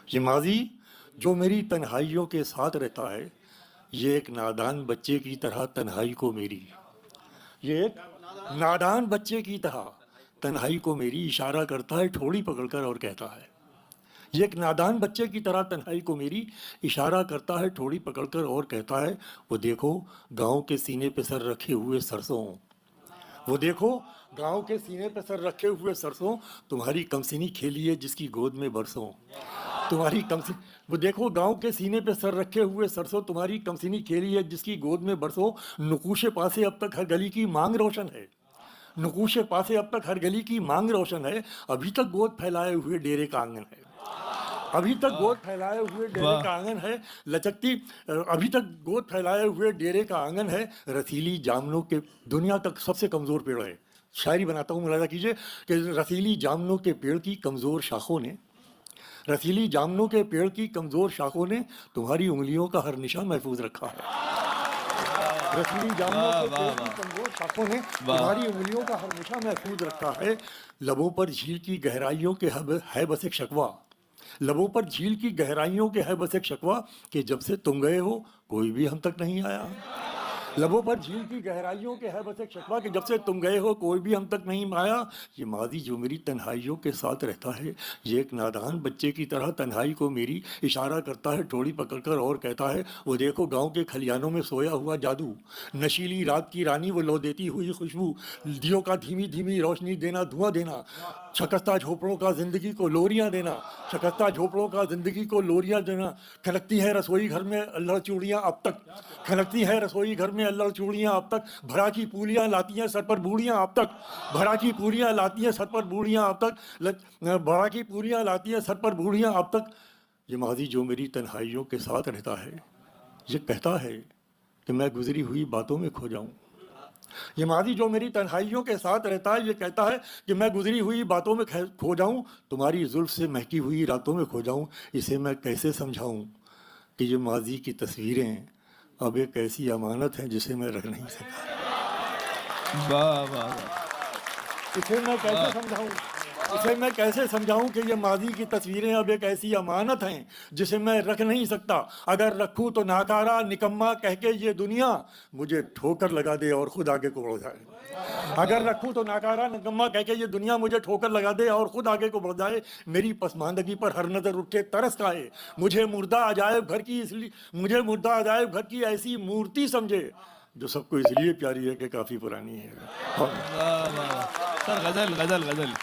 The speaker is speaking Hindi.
ये माजी जो मेरी तन्हाइयों के साथ रहता है, ये एक नादान बच्चे की तरह तन्हाई को मेरी, ये एक नादान बच्चे की तरह तन्हाई को मेरी इशारा करता है ठोड़ी पकड़कर और कहता है। ये एक नादान बच्चे की तरह तन्हाई को मेरी इशारा करता है ठोड़ी पकड़कर और कहता है, वो देखो गांव के सीने पे सर रखे हुए सरसों, वो देखो गांव के सीने पे सर रखे हुए सरसों, तुम्हारी कमसिनी खेली है जिसकी गोद में बरसों, तुम्हारी कमसिनी, वो देखो गांव के सीने पे सर रखे हुए सरसों, तुम्हारी कमसिनी खेली है जिसकी गोद में बरसों। नुकूशे पासे अब तक हर गली की मांग रोशन है, नुकूशे पासे अब तक हर गली की मांग रोशन है, अभी तक गोद फैलाए हुए डेरे का आंगन है, अभी तक गोद फैलाए हुए डेरे का आंगन है, लचकती, अभी तक गोद फैलाए हुए डेरे का आंगन है, रसीली जामनों के दुनिया का सबसे कमज़ोर पेड़ है। शायरी बनाता हूँ, मुलाजा कीजिए कि रसीली जामनों के पेड़ की कमज़ोर शाखों ने, रसीली जामनों के पेड़ की कमज़ोर शाखों ने तुम्हारी उंगलियों का हर निशान महफूज रखा है। रसीली जामनों के पेड़ की कमज़ोर शाखों ने तुम्हारी उंगलियों का हर निशान महफूज रखा है। लबों पर झील की गहराइयों के है बस एक शकवा, लबों पर झील की गहराइयों के है बस एक शकवा कि जब से तुम गए हो कोई भी हम तक नहीं आया। लबों पर झील की गहराइयों के है बस एक शकवा कि जब से तुम गए हो कोई भी हम तक नहीं आया। ये माजी जो मेरी तन्हाइयों के साथ रहता है, ये एक नादान बच्चे की तरह तन्हाई को मेरी इशारा करता है ठोड़ी पकड़कर और कहता है, वो देखो गांव के खलियानों में सोया हुआ जादू, नशीली रात की रानी वो लो देती हुई खुशबू, दियों का धीमी धीमी रोशनी देना, धुआं देना, शकस्ता झोपड़ों का जिंदगी को लोरियां देना, शकस्ता झोपड़ों का जिंदगी को लोरियां देना। खनकती है रसोई घर में अल्लड़ चूड़ियाँ अब तक, खनकती है रसोई घर में अल्लड़ चूड़ियाँ अब तक, भरा की पूलियाँ लाती हैं सर पर बूढ़ियाँ अब तक, भरा की पूरियाँ लाती हैं सर पर बूढ़ियाँ अब तक, भरा की पूरियाँ लाती हैं सर पर बूढ़ियाँ अब तक। ये माजी जो मेरी तन्हाइयों के साथ रहता है, ये कहता है कि मैं गुजरी हुई बातों में खो जाऊं। ये माजी जो मेरी तन्हाइयों के साथ रहता है, ये कहता है कि मैं गुजरी हुई बातों में खो जाऊं, तुम्हारी जुल्फ से महकी हुई रातों में खो जाऊं। इसे मैं कैसे समझाऊं कि ये माजी की तस्वीरें अब एक ऐसी अमानत है जिसे मैं रख नहीं सका। वाह वाह, इसे मैं कैसे समझाऊं, इसे मैं कैसे समझाऊं कि ये माजी की तस्वीरें अब एक ऐसी अमानत हैं जिसे मैं रख नहीं सकता। अगर रखूं तो नाकारा निकम्मा कह के ये दुनिया मुझे ठोकर लगा दे और खुद आगे को बढ़ जाए। अगर रखूं तो नाकारा निकम्मा कह के ये दुनिया मुझे ठोकर लगा दे और खुद आगे को बढ़ जाए। मेरी पसमानदगी पर हर नज़र उठे तरस खाए, मुझे मुर्दा अजायब घर की इसलिए, मुझे मुर्दा अजायब घर की ऐसी मूर्ति समझे जो सबको इसलिए प्यारी है कि काफ़ी पुरानी है। वाह वाह सर, गजल गजल गजल।